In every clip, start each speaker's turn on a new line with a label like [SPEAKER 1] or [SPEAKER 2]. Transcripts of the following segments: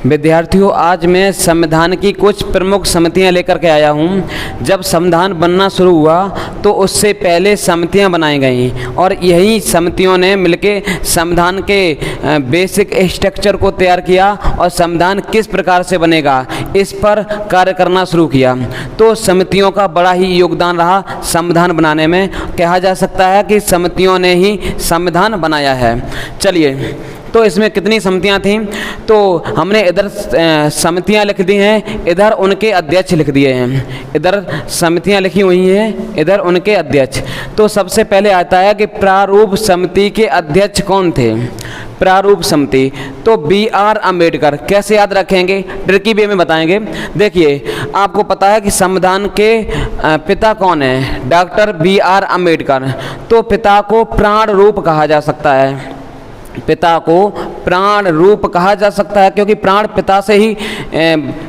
[SPEAKER 1] विद्यार्थियों, आज मैं संविधान की कुछ प्रमुख समितियां लेकर के आया हूं। जब संविधान बनना शुरू हुआ तो उससे पहले समितियां बनाई गई और यही समितियों ने मिलकर संविधान के बेसिक स्ट्रक्चर को तैयार किया और संविधान किस प्रकार से बनेगा इस पर कार्य करना शुरू किया। तो समितियों का बड़ा ही योगदान रहा संविधान बनाने में। कहा जा सकता है कि समितियों ने ही संविधान बनाया है। चलिए, तो इसमें कितनी समितियां थीं? तो हमने इधर समितियां लिख दी हैं, इधर उनके अध्यक्ष लिख दिए हैं। इधर समितियां लिखी हुई हैं, इधर उनके अध्यक्ष। तो सबसे पहले आता है कि प्रारूप समिति के अध्यक्ष कौन थे? प्रारूप समिति तो B.R. अम्बेडकर। कैसे याद रखेंगे? ट्रिकी वे में बताएंगे। देखिए, आपको पता है कि संविधान के पिता कौन है? Doctor B.R. अम्बेडकर। तो पिता को प्राण रूप कहा जा सकता है। पिता को प्राण रूप कहा जा सकता है क्योंकि प्राण पिता से ही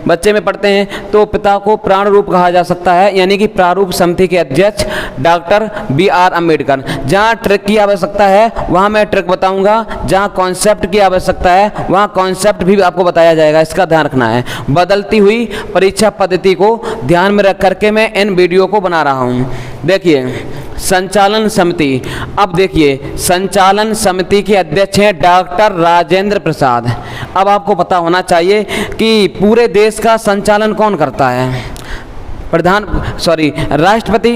[SPEAKER 1] बच्चे में पढ़ते हैं, तो पिता को प्राण रूप कहा जा सकता है, यानी कि प्रारूप समिति के अध्यक्ष डॉक्टर B.R. अम्बेडकर। जहाँ ट्रिक की आवश्यकता है वहाँ मैं ट्रिक बताऊंगा, जहाँ कॉन्सेप्ट की आवश्यकता है वहाँ कॉन्सेप्ट भी आपको बताया जाएगा। इसका ध्यान रखना है। बदलती हुई परीक्षा पद्धति को ध्यान में रख करके मैं इन वीडियो को बना रहा हूँ। देखिए, संचालन समिति। अब देखिए, संचालन समिति के अध्यक्ष हैं डॉक्टर राजेंद्र प्रसाद। अब आपको पता होना चाहिए कि पूरे देश का संचालन कौन करता है? राष्ट्रपति।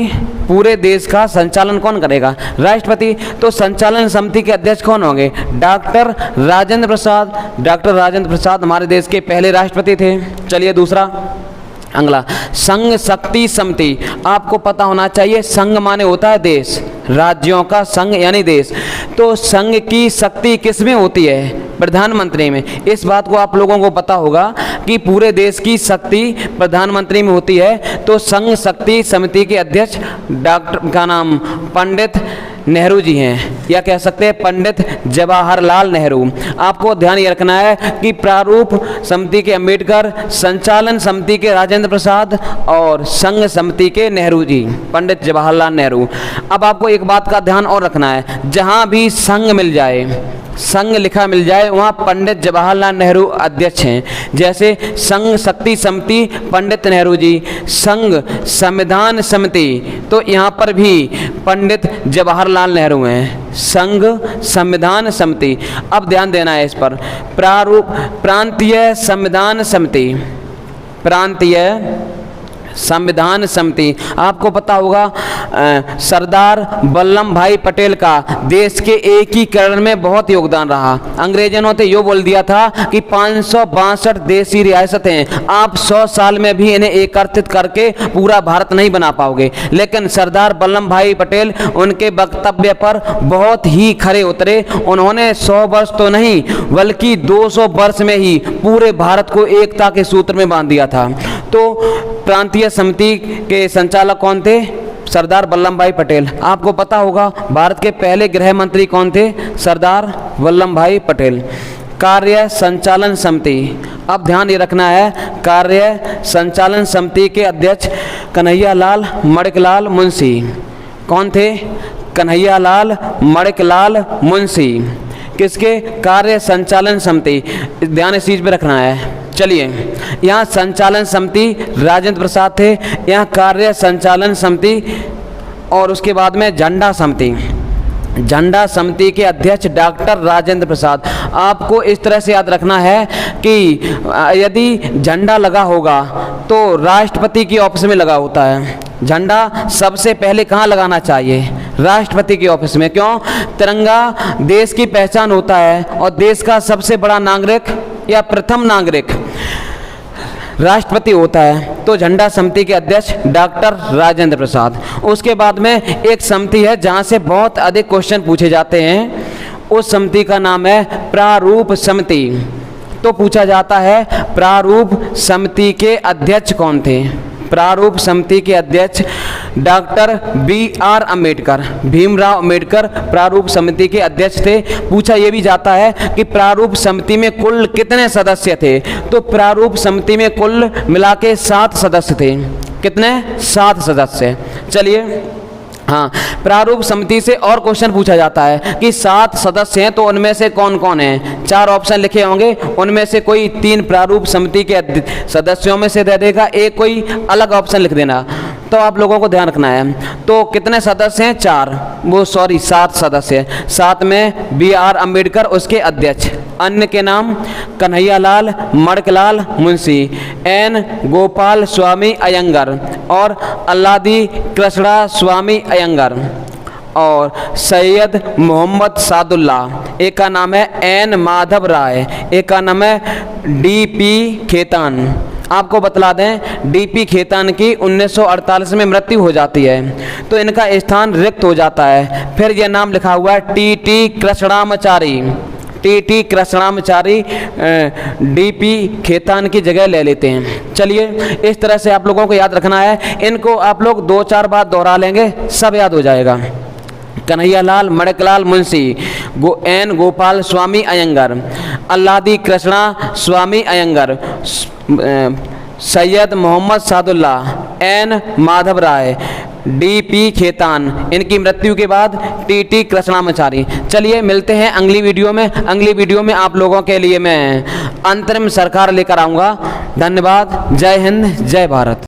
[SPEAKER 1] पूरे देश का संचालन कौन करेगा? राष्ट्रपति। तो संचालन समिति के अध्यक्ष कौन होंगे? डॉक्टर राजेंद्र प्रसाद। डॉक्टर राजेंद्र प्रसाद हमारे देश के पहले राष्ट्रपति थे। चलिए, दूसरा अगला, संघ शक्ति समिति। आपको पता होना चाहिए, संघ माने होता है देश, राज्यों का संघ यानी देश। तो संघ की शक्ति किस में होती है? प्रधानमंत्री में। इस बात को आप लोगों को पता होगा कि पूरे देश की शक्ति प्रधानमंत्री में होती है। तो संघ शक्ति समिति के अध्यक्ष डॉक्टर का नाम पंडित नेहरू जी हैं, या कह सकते हैं पंडित जवाहरलाल नेहरू। आपको ध्यान ये रखना है कि प्रारूप समिति के अम्बेडकर, संचालन समिति के राजेंद्र प्रसाद और संघ समिति के नेहरू जी, पंडित जवाहरलाल नेहरू। अब आपको एक बात का ध्यान और रखना है, जहां भी संघ मिल जाए, संघ लिखा मिल जाए, वहाँ पंडित जवाहरलाल नेहरू अध्यक्ष हैं। जैसे संघ शक्ति समिति पंडित नेहरू जी, संघ संविधान समिति तो यहाँ पर भी पंडित जवाहरलाल नेहरू हैं, संघ संविधान समिति। अब ध्यान देना है इस पर। प्रारूप प्रांतीय संविधान समिति, प्रांतीय संविधान समिति। आपको पता होगा सरदार वल्लभ भाई पटेल का देश के एकीकरण में बहुत योगदान रहा। अंग्रेजों ने तो यो बोल दिया था कि 562 देशी रियासतें हैं, आप 100 साल में भी इन्हें एकत्रित करके पूरा भारत नहीं बना पाओगे। लेकिन सरदार वल्लभ भाई पटेल उनके वक्तव्य पर बहुत ही खरे उतरे। उन्होंने 100 वर्ष तो नहीं बल्कि 200 वर्ष में ही पूरे भारत को एकता के सूत्र में बांध दिया था। तो प्रांतीय समिति के संचालक कौन थे? सरदार वल्लभ भाई पटेल। आपको पता होगा भारत के पहले गृह मंत्री कौन थे? सरदार वल्लभ भाई पटेल। कार्य संचालन समिति। अब ध्यान ये रखना है, कार्य संचालन समिति के अध्यक्ष कन्हैयालाल मणिकलाल मुंशी। कौन थे? कन्हैयालाल मणिकलाल मुंशी। किसके? कार्य संचालन समिति। ध्यान इस चीज पे रखना है। चलिए, यहाँ संचालन समिति राजेंद्र प्रसाद थे, यहाँ कार्य संचालन समिति, और उसके बाद में झंडा समिति। झंडा समिति के अध्यक्ष डॉक्टर राजेंद्र प्रसाद। आपको इस तरह से याद रखना है कि यदि झंडा लगा होगा तो राष्ट्रपति की ऑफिस में लगा होता है। झंडा सबसे पहले कहाँ लगाना चाहिए? राष्ट्रपति की ऑफिस में। क्यों? तिरंगा देश की पहचान होता है और देश का सबसे बड़ा नागरिक या प्रथम नागरिक राष्ट्रपति होता है। तो झंडा समिति के अध्यक्ष डॉक्टर राजेंद्र प्रसाद। उसके बाद में एक समिति है जहां से बहुत अधिक क्वेश्चन पूछे जाते हैं, उस समिति का नाम है प्रारूप समिति। तो पूछा जाता है प्रारूप समिति के अध्यक्ष कौन थे? प्रारूप समिति के अध्यक्ष डॉक्टर B.R. अम्बेडकर, भीमराव अम्बेडकर प्रारूप समिति के अध्यक्ष थे। पूछा यह भी जाता है कि प्रारूप समिति में कुल कितने सदस्य थे? तो प्रारूप समिति में कुल मिला के 7 सदस्य थे। कितने? 7 सदस्य। चलिए, हाँ, प्रारूप समिति से और क्वेश्चन पूछा जाता है कि 7 सदस्य हैं, तो उनमें से कौन कौन है। 4 ऑप्शन लिखे होंगे, उनमें से कोई 3 प्रारूप समिति के सदस्यों में से दे देगा, एक कोई अलग ऑप्शन लिख देना। तो आप लोगों को ध्यान रखना है। तो कितने सदस्य हैं? 7 सदस्य हैं। 7 में BR अम्बेडकर उसके अध्यक्ष, अन्य के नाम कन्हैयालाल, मणिकलाल मुंशी, N गोपाल स्वामी अयंगर और अल्लादी कृष्णा स्वामी अयंगर और सैयद मोहम्मद सादुल्ला। एक का नाम है N माधव राय, एक का नाम है DP खेतान। आपको बतला दें, DP खेतान की 1948 में मृत्यु हो जाती है, तो इनका स्थान रिक्त हो जाता है। फिर यह नाम लिखा हुआ है TT Krishnamachari. TT Krishnamachari DP Khetan की जगह ले लेते हैं। चलिए, इस तरह से आप लोगों को याद रखना है। इनको आप लोग 2-4 बार दोहरा लेंगे, सब याद हो जाएगा। कन्हैयालाल, मणिकलाल मुंशी, N गोपाल स्वामी अयंगर, अल्लादी कृष्णा स्वामी अयंगर, सैयद मोहम्मद सादुल्ला, N माधव राय, DP खेतान। इनकी मृत्यु के बाद TT कृष्णामाचारी। चलिए, मिलते हैं अगली वीडियो में। अगली वीडियो में आप लोगों के लिए मैं अंतरिम सरकार लेकर आऊँगा। धन्यवाद। जय हिंद, जय भारत।